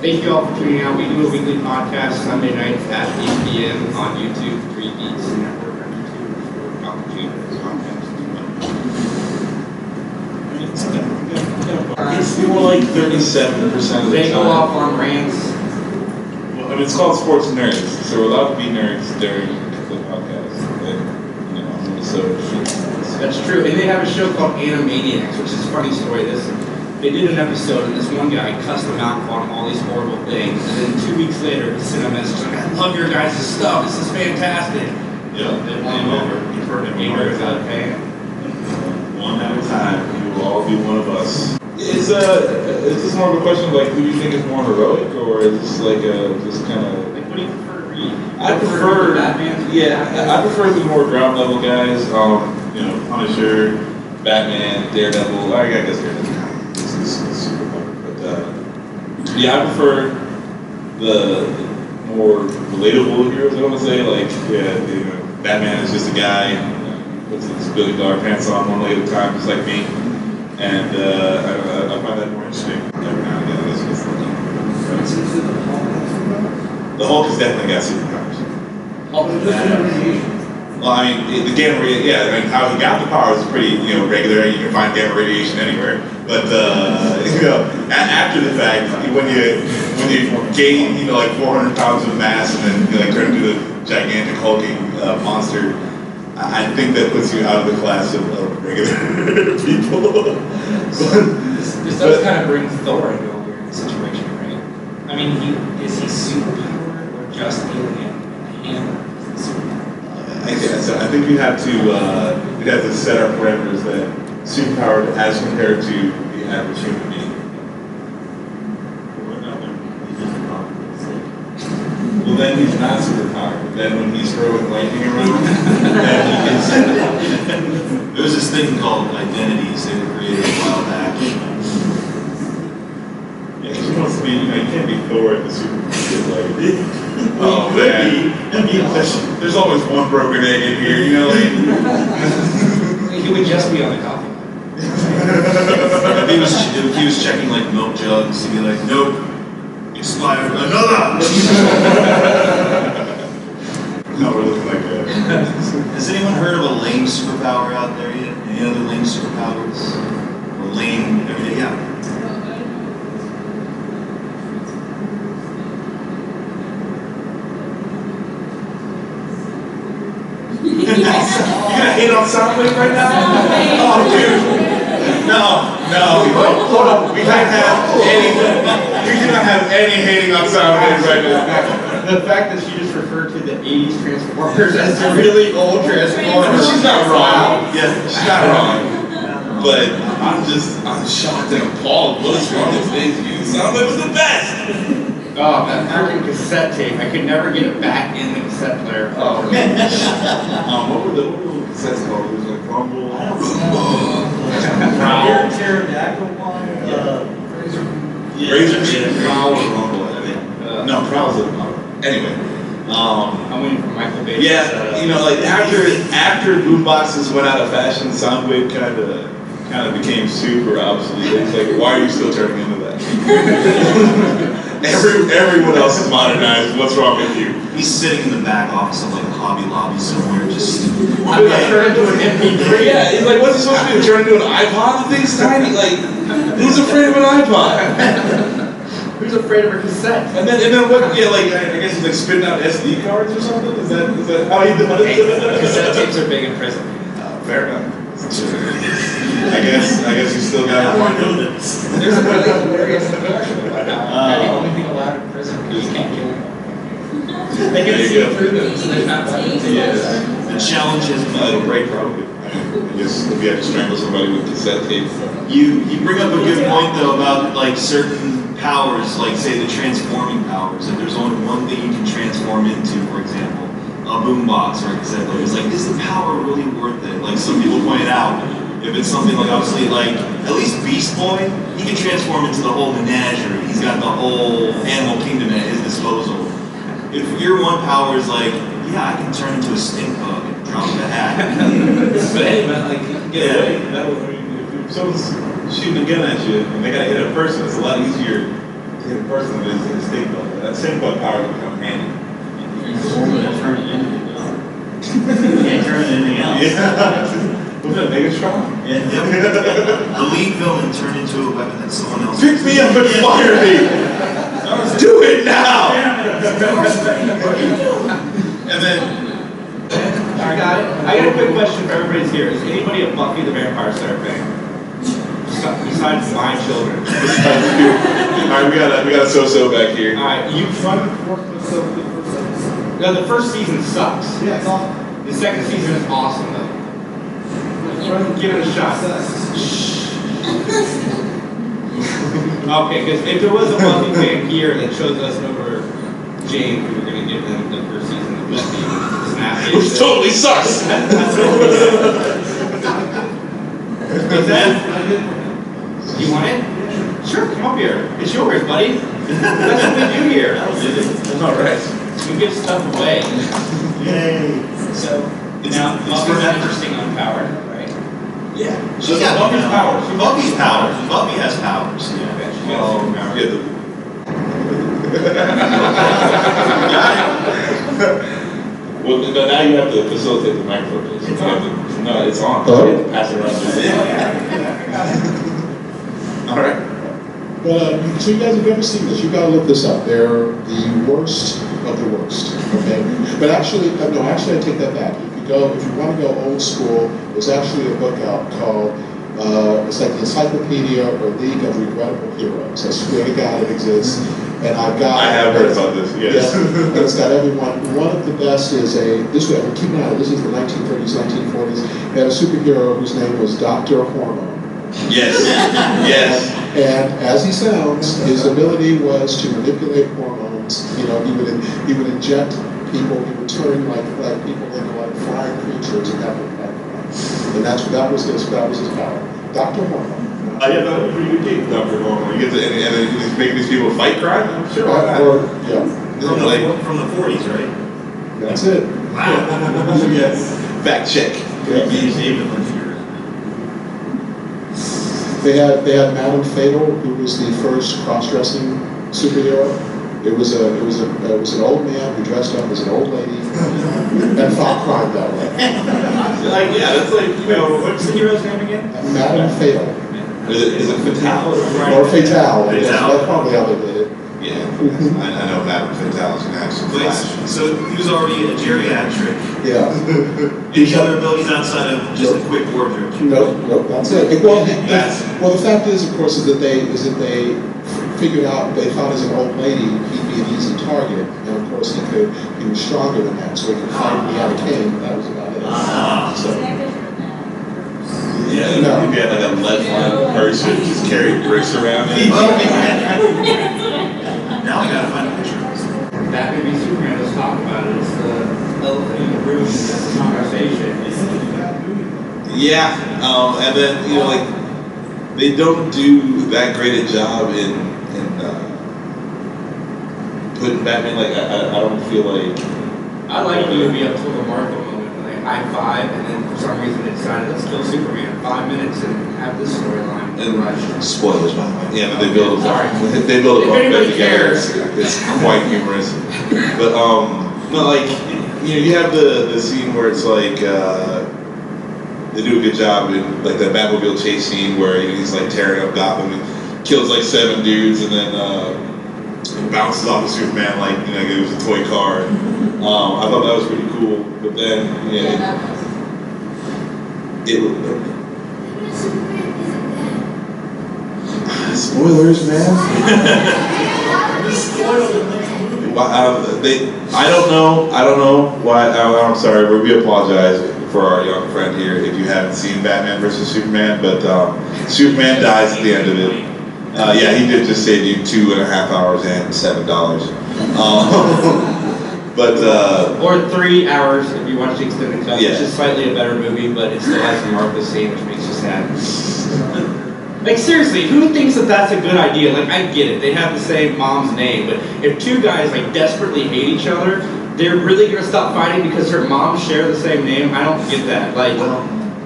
Thank you all for tuning out. We do a weekly podcast Sunday nights at 8 p.m. on YouTube, 3 Geeks Network on YouTube, or opportunity for this podcast. It's more like 37% of the They go time. off on rants. Well, I mean, it's called Sports Nerds, so we're allowed to be nerds during the podcast. So That's true. And they have a show called Animaniacs, which is a funny story. They did an episode, and this one guy cussed them out, called him all these horrible things. And then 2 weeks later, he sent a message like, "I love your guys' stuff. This is fantastic." yeah, They won him over. You've heard him. He was a fan. one at a time, you will all be one of us. Is this more of a question of like who you think is more heroic, or is this like just kind of? Like, what do you prefer to read? I prefer Batman. Yeah, I prefer the more ground level guys. Punisher, Batman, Daredevil. I guess Daredevil is super hard, but yeah, I prefer the more relatable heroes. I want to say Batman is just a guy puts his $1 billion pants on one leg at a time, just like me, and I find that more interesting every now and again. The Hulk has definitely got superpowers. Well, I mean, the gamma radiation, how he got the powers is pretty, regular. You can find gamma radiation anywhere. But, after the fact, when you gain, like 400 pounds of mass and then turn into a gigantic hulking monster, I think that puts you out of the class of regular people. This does kind of bring Thor into a weird situation, right? I mean, is he superpowered or just alien? I think we'd have to set our parameters that superpowered as compared to the average human being. Well, then he's not superpowered. But then when he's throwing lightning around, then he can. There's this thing called identities they were created a while back. Yeah, he wants to be. You can't be Thor at the supermarket. Oh man, there's always one broken egg in here, He would just be on the coffee. If he was checking like milk jugs, he'd be like, "Nope, expired another." No, we're looking like that. Has anyone heard of a lame superpower out there yet? Any other lame superpowers? Or lame everyday? Yeah. You gonna hate on Soundwave right now? Oh, dude. No. Hold on. We can't have any. We cannot have any hating on Soundwave right now. The fact that she just referred to the 80s Transformers as the really old Transformers. She's not wrong. Yeah, She's not wrong. But I'm shocked and appalled. What is wrong with things? Soundwave was the best. Oh, that freaking cassette tape. I could never get it back in the cassette player. Oh, man. What were the cassettes called? It was like Rumble. Pterodactyl one. Razor Prowl or Rumble, I think. No, Prowl's a model. Anyway. I'm waiting for Michael Bay. Yeah, after boomboxes went out of fashion, Soundwave kind of became super obsolete. It's like, why are you still turning into that? Everyone else is modernized. What's wrong with you? He's sitting in the back office of like a Hobby Lobby somewhere, just. Turn into an MP3. Yeah, he's like, what's he supposed to do? Turn into an iPod? The thing's tiny. Like, who's afraid of an iPod? Who's afraid of a cassette? And then what? Yeah, like I guess he's like spitting out SD cards or something. Is that how he does it? Cassette tapes are big in prison. Fair enough. I guess you still got one. There's a really hilarious discussion about how the only thing allowed in prison because you can't kill them. They can see through them, so there's not much. The challenge is It'll break probably. I guess if you had to strangle somebody with cassette tape. you bring up a good point though about like certain powers, like say the transforming powers. If there's only one thing you can transform into, for example, a boombox or a cassette player, it's like, is the power really worth it? Like some people pointed out, if it's something like obviously like at least Beast Boy, he can transform into the whole menagerie. He's got the whole animal kingdom at his disposal. If your one power is like, yeah, I can turn into a stink bug and drop the hat. But hey, man, like, you can get away. If someone's shooting a gun at you and they gotta hit a person, it's a lot easier to the person is instinct though. That same point power can come handy. You turn it into you can't turn it into anything else. Yeah. Was that Megatron? Yeah. The lead villain turned into a weapon that someone else. Pick me up and fire me! Do it now! And then, I got a quick question for everybody's here. Is anybody a Buffy the Vampire Slayer fan? Besides my children. Alright, we got a so-so back here. Alright, you no, the first season sucks. Yeah, it's awesome. The second season is awesome though. Give it a shot. Okay, because if there was a Buffy fan here that chose us over James, we were going to give them the first season of Buffy. Which totally sucks! Is that? You want it? Sure, come up here. It's yours, buddy. That's what we do here. Alright. We give stuff away. Yay. So, now, Buffy's interesting on power, right? Yeah. She's got Buffy's powers. Buffy's powers. Buffy has powers. Yeah, she's got superpowers. Yeah, well, now you have to facilitate the microphone. No, it's on. Hello? You have to pass it around. All right. So you guys have never seen this. You gotta look this up. They're the worst of the worst. Okay, but actually, no. Actually, I take that back. If you want to go old school, there's actually a book out called it's like the Encyclopedia or League of Regrettable Heroes. I swear to God, it exists. And I have heard about this. Yes. Yeah, and it's got everyone. One of the best is this way. Keep in mind, this is the 1930s, 1940s. They had a superhero whose name was Dr. Hormone. Yes. Yes. And as he sounds, his ability was to manipulate hormones. You know, he would inject people. He would turn like people into like flying creatures and have them like. And that was his power. Dr. Hormone. Yeah, that was a pretty good game, Dr. Hormone. You get to, and he's making these people fight crime? I'm sure. From From the 40s, right? That's it. Yes. Fact check. They had Madame Fatal, who was the first cross-dressing superhero. It was an old man who dressed up as an old lady and fought crime that way. That's like, What's the hero's name again? Madame Fatal. Is it Fatale? Or Fatale. That's probably how they did it. Yeah. I know Madame Fatale's going to have some flash. So he was already a geriatric. Yeah. Any other abilities outside of just a quick wardrobe? Nope, that's it. Well, the fact is, of course, is that they figured out, they thought as an old lady, he'd be an easy target. And of course, he was stronger than that, so he could fight when he had a cane, but that was about it. So, Yeah, no. if you had like a lead-lined person just carry bricks around. Now I gotta find a picture. Batman v Superman, let's talk about it. It's the elephant in the room, it's a conversation. Yeah, and then, like, they don't do that great a job in putting Batman, like, I don't feel like... I like the movie up till the Martha moment, when they high five, and then for some reason they decided, let's kill Superman in 5 minutes and have this storyline. And spoilers, by the way. Yeah, but they build Sorry. they build If it anybody together. cares. It's quite humorous. But no, like, you have the scene where it's like they do a good job in like the Batmobile chase scene where he's like tearing up Gotham and kills like 7 dudes and then bounces off of Superman like it was a toy car. I thought that was pretty cool. But then spoilers, man. I don't know why. I'm sorry, but we apologize for our young friend here if you haven't seen Batman versus Superman. But Superman dies at the end of it. Yeah, he did just save you 2.5 hours and $7. Or 3 hours if you watch the extended cut, Yeah. which is slightly a better movie, but it still has the Martha scene, which makes you sad. Like, seriously, who thinks that that's a good idea? Like, I get it, they have the same mom's name, but if 2 guys, like, desperately hate each other, they're really gonna stop fighting because their moms share the same name? I don't get that. Like,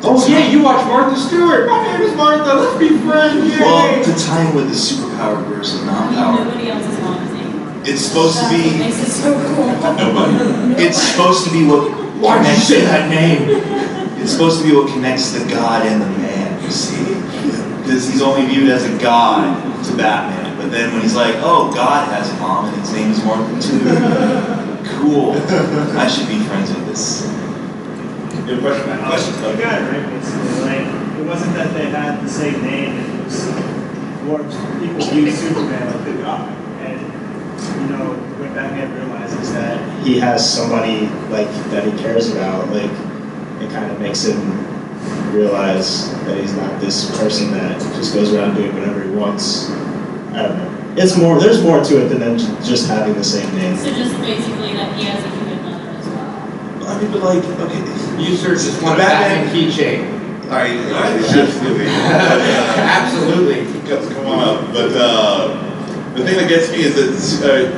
Oh yeah, you watch Martha Stewart. My name is Martha. Let's be friends. Yay. Well, to tie in with the superpower versus non-power, Nobody else's mom is anymore. it's supposed to That's what be. makes it so cool. Nobody. It's supposed to be what. Why'd you say that name? It's supposed to be what connects the God and the man. You see, because he's only viewed as a god to Batman. But then when he's like, "Oh, God has a mom, and its name is Martha too." Cool. I should be friends with this. Good question, man. You got it right, basically. Like, it wasn't that they had the same name, it was more people view Superman like the god. And, you know, when Batman realizes that he has somebody, like, that he cares about, like, it kind of makes him realize that he's not this person that just goes around doing whatever he wants. I don't know. It's more, there's more to it than just having the same name. So just basically that he has a human mother as well. I mean, but like, okay. You sir just want a Batman- Batman keychain. All right, absolutely. Absolutely. Come on up. But the thing that gets me is that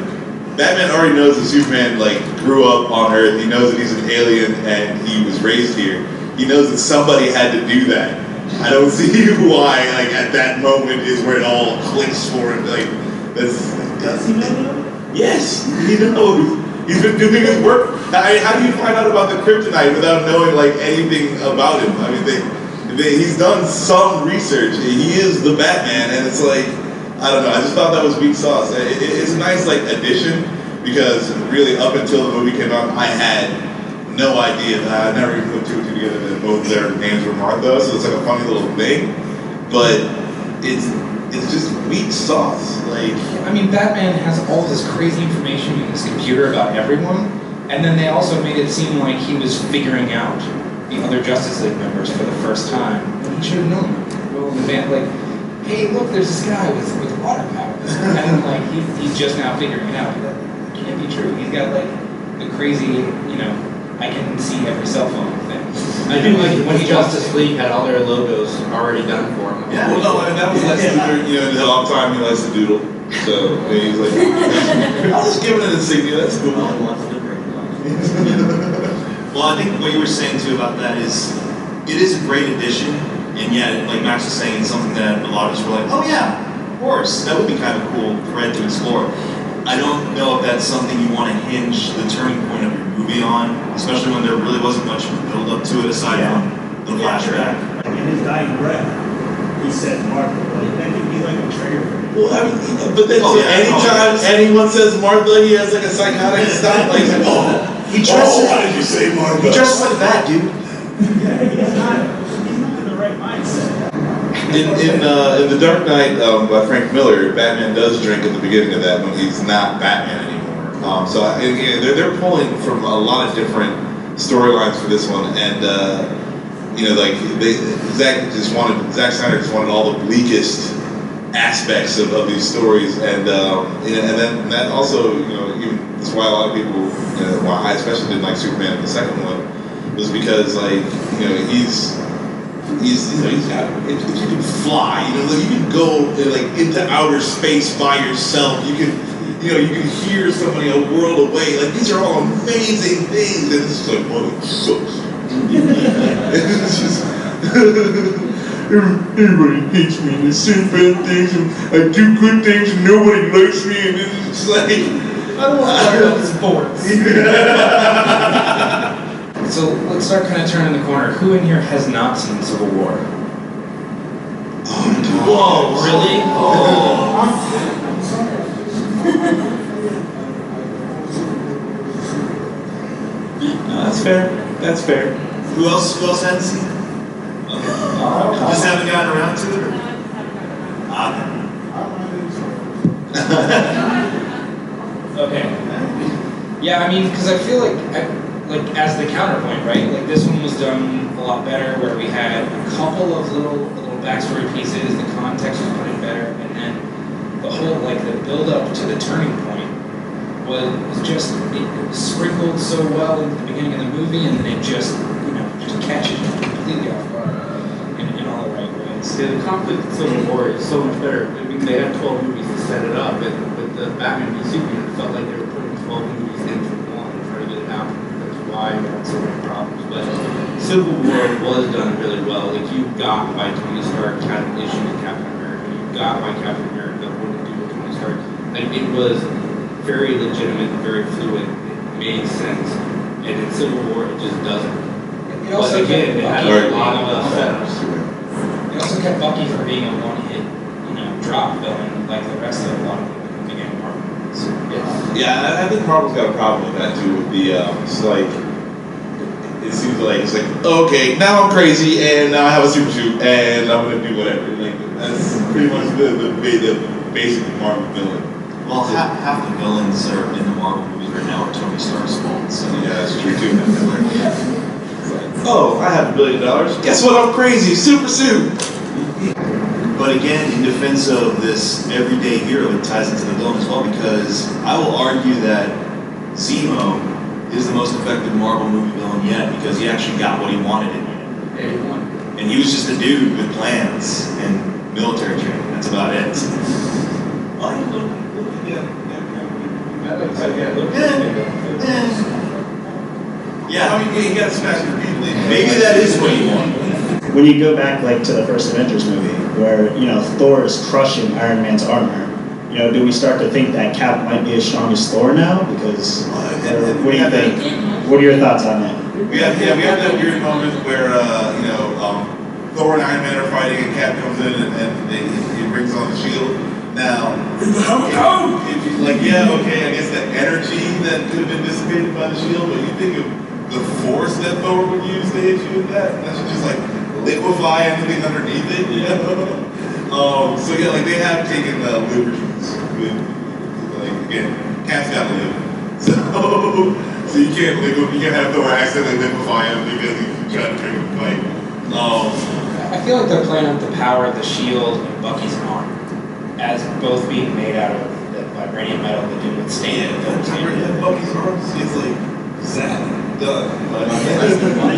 Batman already knows that Superman like grew up on Earth. He knows that he's an alien and he was raised here. He knows that somebody had to do that. I don't see why, like at that moment, is where it all clicks for him. Like Does he know that? yes, he knows. He's been doing his work. I mean, how do you find out about the kryptonite without knowing like anything about him? I mean, he's done some research. He is the Batman, and it's like, I don't know. I just thought that was weak sauce. It's a nice like addition because really up until the movie came out, I had no idea. I never even put two and two together that both their names were Martha. So it's like a funny little thing, but it's just weak sauce. Like, I mean, Batman has all this crazy information in his computer about everyone, and then they also made it seem like he was figuring out the other Justice League members for the first time. When he should have known them. Well, in the band, like, hey, look, there's this guy with water powers, and then like he's just now figuring it out. That can't be true. He's got like the crazy, you know, I can see every cell phone thing. I do like when Justice League had all their logos already done for them. Yeah. well, no, and that was Lex Luthor. You know, in a long time he likes to doodle. So he's like, I'll just give it an insignia. That's cool. Well, I think what you were saying too about that is, it is a great addition, and yet, like Max was saying, it's something that a lot of us were like, oh yeah, of course, that would be kind of a cool thread to explore. I don't know if that's something you want to hinge the turning point of your movie on, especially when there really wasn't much build up to it aside from the flashback. Like, in his dying breath, he said Martha. Like, that could be like a trigger for him. Well, I mean, but then Oh, yeah. anytime anyone says Martha, he has like a psychotic stop. Like, oh, He dresses, why did you say Martha? he dresses like that, dude. Yeah, he's not in the right mindset. In The Dark Knight by Frank Miller, Batman does drink at the beginning of that when he's not Batman anymore. So again, they're pulling from a lot of different storylines for this one, and you know, like Zack Snyder just wanted all the bleakest aspects of these stories, and you know, and then that also, you know, even that's why a lot of people, you know, why I especially didn't like Superman in the second one, was because like, you know, he's you know, he's got, if you can fly, you know, like, you can go like into outer space by yourself, you can hear somebody a world away, like these are all amazing things, and it's just like, well, it sucks. It's just everybody hates me and they say bad things and I do good things and nobody likes me, and it's just like, I don't want to talk about sports. So let's start kind of turning the corner. Who in here has not seen Civil War? Whoa, really? no, that's fair. That's fair. Who else hadn't seen it? Just haven't gotten around to it? Or? Okay. Yeah, I mean, because I feel like, as the counterpoint, right? Like this one was done a lot better, where we had a couple of little backstory pieces, the context was put in better, and then the whole the build up to the turning point was just it was sprinkled so well at the beginning of the movie, and then it just catches you completely off guard in all the right ways. Yeah, the conflict in Civil War is so much better. I mean, they had 12 movies to set it up, and with the Batman v Superman, it felt like they were putting 12 movies into one, trying to get it out as why we had so many problems. But Civil War was done really well. Like, you got why Tony Stark had an issue with Captain America. You got why Captain America wouldn't do with Tony Stark. Like, it was very legitimate, very fluid. It made sense. And in Civil War, it just doesn't. It also But again, it had a lot of setups. It also kept Bucky from being a one-hit, drop villain like the rest of a lot of the beginning Marvel movies. Yeah, I think Marvel's got a problem with that too. With the, it's like, it seems like it's like, okay, now I'm crazy and now I have a super suit and I'm gonna do whatever. Like, that's pretty much the basic Marvel villain. Well, half the villains that are in the Marvel movies right now are Tony Stark's fault. So Yeah, that's true too. It's like, oh, I have $1 billion. Guess what? I'm crazy. Super suit. But again, in defense of this everyday hero, it ties into the villain as well, because I will argue that Zemo is the most effective Marvel movie villain yet, because he actually got what he wanted in the end. Yeah, he won. And he was just a dude with plans and military training. That's about it. Yeah, I mean, he got smashed repeatedly. maybe that is what you want. When you go back like to the first Avengers movie, where Thor is crushing Iron Man's armor, do we start to think that Cap might be as strong as Thor now? Because what do you think? What are your thoughts on that? We have that weird moment where Thor and Iron Man are fighting and Cap comes in and he brings on the shield. Now, if you I guess that energy that could have been dissipated by the shield, but you think of the force that Thor would use to hit you with that should just like liquefy anything underneath it, so they have taken liberties with, again, Cap's got to live. So you can't have Thor accidentally liquefy him because he's trying to bring him to fight. I feel like they're playing up the power of the shield and Bucky's arm as both being made out of the vibranium metal that do withstand those. Bucky's arms is like zap, done.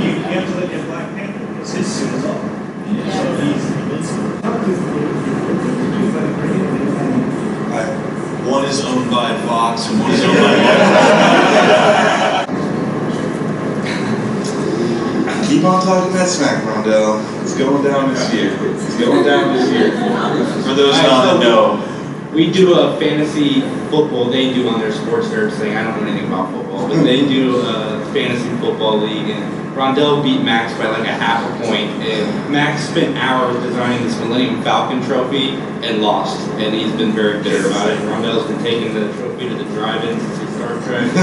You have to look at Black Panther, because his suit is off. So he's invincible. One is owned by Fox and one is owned by Keep on talking that smack, Rondell. It's going down this year. For those not to know, We do a fantasy football, they do on their sports nerds thing. I don't know anything about football, but they do a fantasy football league, and Rondell beat Max by like a half a point, and Max spent hours designing this Millennium Falcon trophy and lost, and he's been very bitter about it. Rondell's been taking the trophy to the drive-in since he started trying to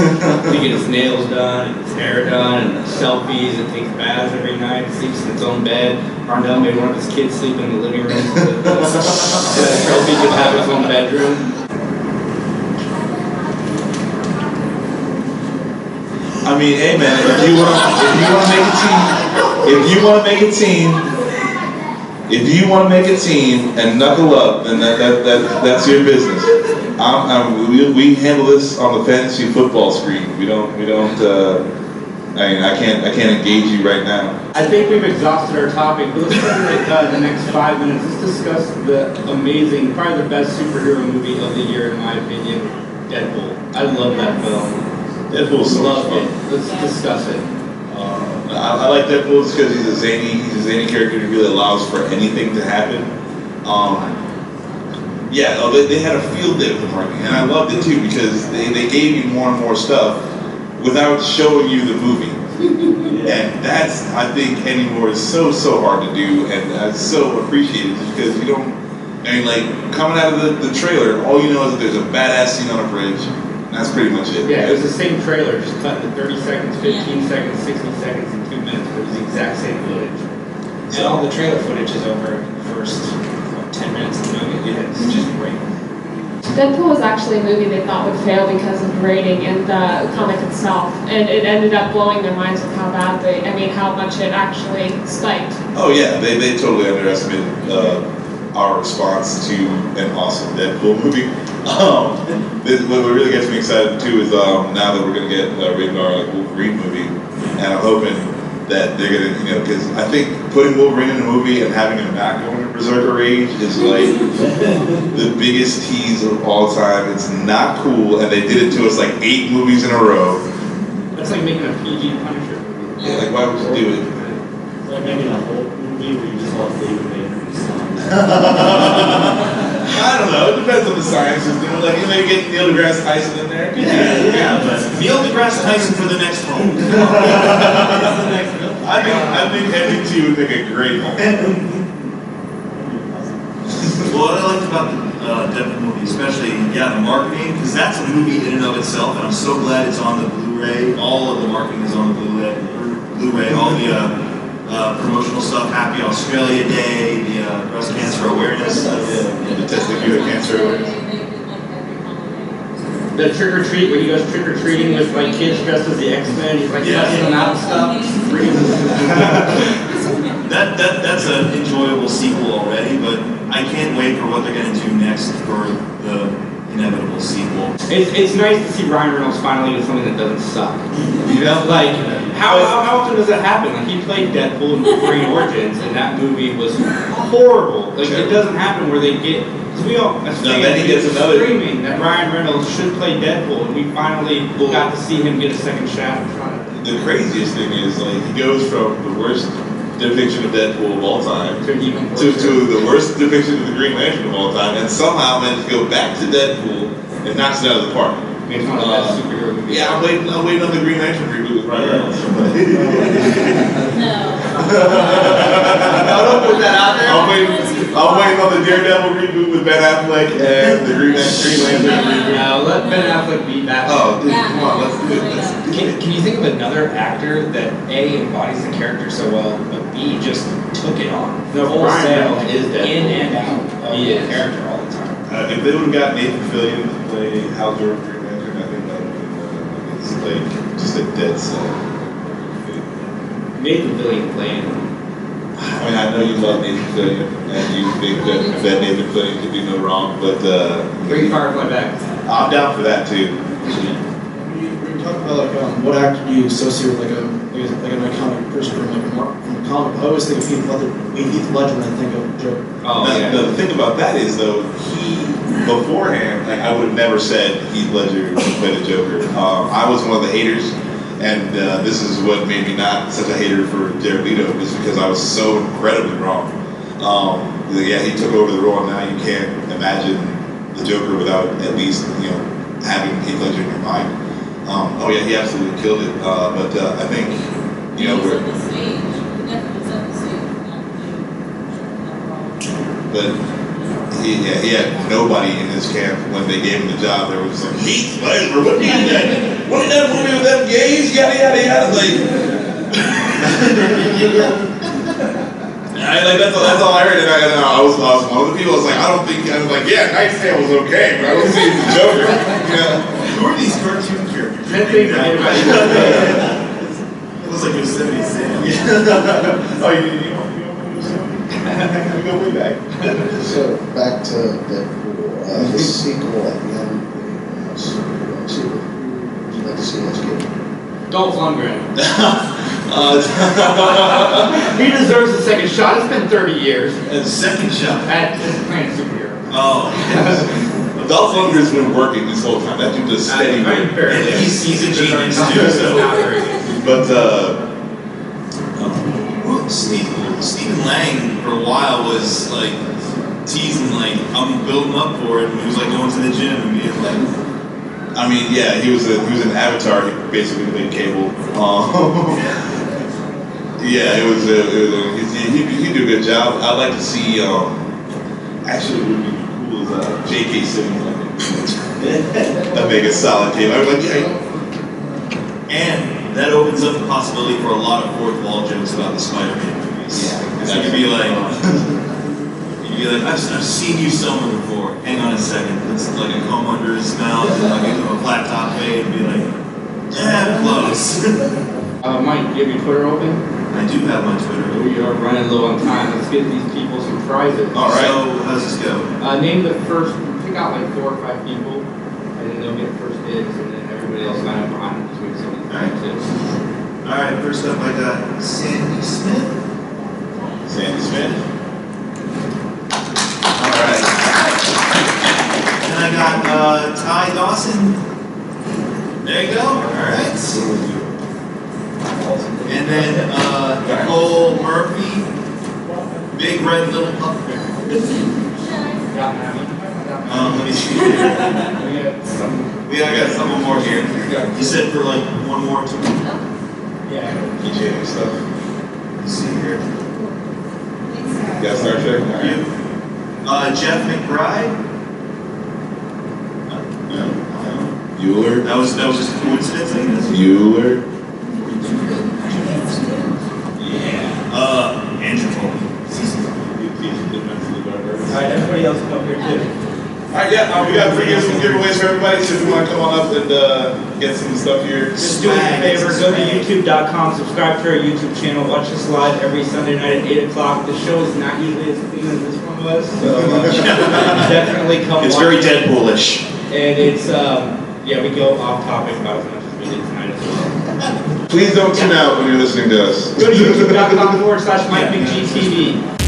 get his nails done, and his hair done, and selfies, and takes baths every night, sleeps in its own bed. Rondell made one of his kids sleep in the living room so that the trophy could have his own bedroom. I mean, hey man, if you want to make a team and knuckle up, then that's your business. We handle this on the fantasy football screen. We don't. I can't engage you right now. I think we've exhausted our topic, but let's spend the next 5 minutes. Let's discuss the amazing, probably the best superhero movie of the year, in my opinion, Deadpool. I love that film. Deadpool's so much Love fun. it. Let's discuss it. I like Deadpool because he's a zany character who really allows for anything to happen. They had a field day with the marketing, and I loved it too because they gave you more and more stuff without showing you the movie. And that's, I think, anymore is so hard to do, and that's so appreciated because you don't, coming out of the trailer, all you know is that there's a badass scene on a bridge, and that's pretty much it. Yeah, it was the same trailer, just cut into 30 seconds, 15 seconds, 60 seconds, and 2 minutes, but it was the exact same footage. And all the trailer footage is over the first 10 minutes of the movie. It's just great. Deadpool was actually a movie they thought would fail because of the rating and the comic itself, and it ended up blowing their minds with how much it actually spiked. Oh yeah, they totally underestimated our response to an awesome Deadpool movie. What really gets me excited too is now that we're gonna get a rated R Wolverine movie, and I'm hoping that they're gonna, because I think putting Wolverine in a movie and having him not go into Berserker Rage is like the biggest tease of all time. It's not cool, and they did it to us like 8 movies in a row. That's like making a PG Punisher movie. Yeah, like why would you do it? It's like making a whole movie where you just watch David Baker and stuff. I don't know. It depends on the science system. Like you may get Neil deGrasse Tyson in there. Yeah, but Neil deGrasse Tyson for the next home. I think Ending 2 would make a great home. Well, what I liked about the Deadpool movie, especially, the marketing, because that's a movie in and of itself, and I'm so glad it's on the Blu-ray. All of the marketing is on the Blu-ray. All the promotional stuff, Happy Australia Day, the breast cancer awareness. The testicular cancer awareness. The trick or treat, when he goes trick or treating with like kids dressed as the X-Men, he's like testing them out and stuff. That's an enjoyable sequel already, but I can't wait for what they're going to do next for the inevitable sequel. It's nice to see Ryan Reynolds finally do something that doesn't suck. You know, like how often does that happen? Like he played Deadpool in Wolverine Origins, and that movie was horrible. Like it doesn't happen where they get. Because we all, then he gets another screaming that Ryan Reynolds should play Deadpool, and we finally got to see him get a second shot. The craziest thing is like he goes from the worst depiction of Deadpool of all time to the worst depiction of the Green Lantern of all time, and somehow managed to go back to Deadpool and knocks it out of the park. It's one of the best superhero movies. Yeah, I'm waiting on the Green Lantern reboot with Ryan Reynolds. No. No, don't put that out there. I'm waiting on the Daredevil reboot with Ben Affleck and the Green Lantern reboot. No, let Ben Affleck be Batman. Oh, dude, come on, let's do this. Can you think of another actor that A, embodies the character so well, but B, just took it on? No, Full Ryan sale, Reynolds is Deadpool. in and out of He the is. character all the time. If they would have got Nathan Fillion to play Hal Jordan Green Lantern, I think that would have been it's like just a dead cell. Nathan Fillion playing. I mean, I know you love Nathan Fillion, and you think that Nathan Fillion could do no wrong, but Bring Firefly back. I'm down for that too. When you talk about like what actor do you associate with like an iconic person from a comic, I always think of Heath Ledger when I think of Joker. Oh, Now, yeah. the thing about that is though, he beforehand, like I would have never said Heath Ledger played the Joker. I was one of the haters, and this is what made me not such a hater for Jared Leto, is because I was so incredibly wrong. He took over the role, and now you can't imagine the Joker without at least having Heath Ledger in your mind. He absolutely killed it. But I think we're. The stage. He definitely set the stage. But he had nobody in his camp when they gave him the job. They were just like, Heath Ledger, what did that? What did that movie with them gays? Yada yada yada. That's all I heard. And I was one of the people. I was like, I was like, yeah, Knight's Tale was okay, but I don't see the Joker. Who are these cartoon characters? That thing that It looks like Yosemite Sam. Oh, you go way back. So back to Deadpool, the sequel at the end. Would you like to see us get? Dolph Lundgren. He deserves a second shot. It's been 30 years. And second shot. At playing a superhero. Oh. Dolph Lundgren's been working this whole time. That dude does steady work. And he's a genius too. So. But Stephen Lang for a while was like teasing like I'm building up for it, and he was like going to the gym and being like. I mean, yeah, he was an Avatar. He basically played Cable. Yeah, he did a good job. I'd like to see. Actually, it would be cool as J.K. Simmons. That'd make a solid Cable. I was like, yeah. And that opens up the possibility for a lot of fourth wall jokes about the Spider-Man movies. Yeah, because you could be like, I've seen you somewhere before. Hang on a second. It's like a comb under his mouth, and like a flat top fade, and be like, yeah, close. Mike, do you have your Twitter open? I do have my Twitter. We are running low on time. Let's get these people some prizes. All right. So how's this go? Name the first. Pick out like 4 or 5 people, and then they'll get first dibs, and then everybody else kind of behind them between some of these tips. All right. First up, I got Sandy Smith. Sandy Smith. All right. And I got Ty Dawson. There you go. All right. And then Nicole Murphy, Big Red Little Pup Bear. Let me see here. Yeah, I got some more here. You said for like one more, two more. Yeah. Keychain and stuff. Let's see here. Got Star Trek? You. Jeff McBride. No. Bueller? That was just a coincidence, I guess. Bueller? Yeah. Andrew Cole. Alright, everybody else come up here too. Alright, yeah, we got some giveaways for everybody, so if you want to come on up and get some stuff here. Just do us a favor, go to youtube.com, subscribe to our YouTube channel, watch us live every Sunday night at 8 o'clock. The show is not usually as clean as this one was, so definitely come It's watch very it. Deadpoolish. And it's, yeah, we go off topic about as much as we did tonight as well. Please don't tune out when you're listening to us. Go to youtube.com/MikeMcGTV.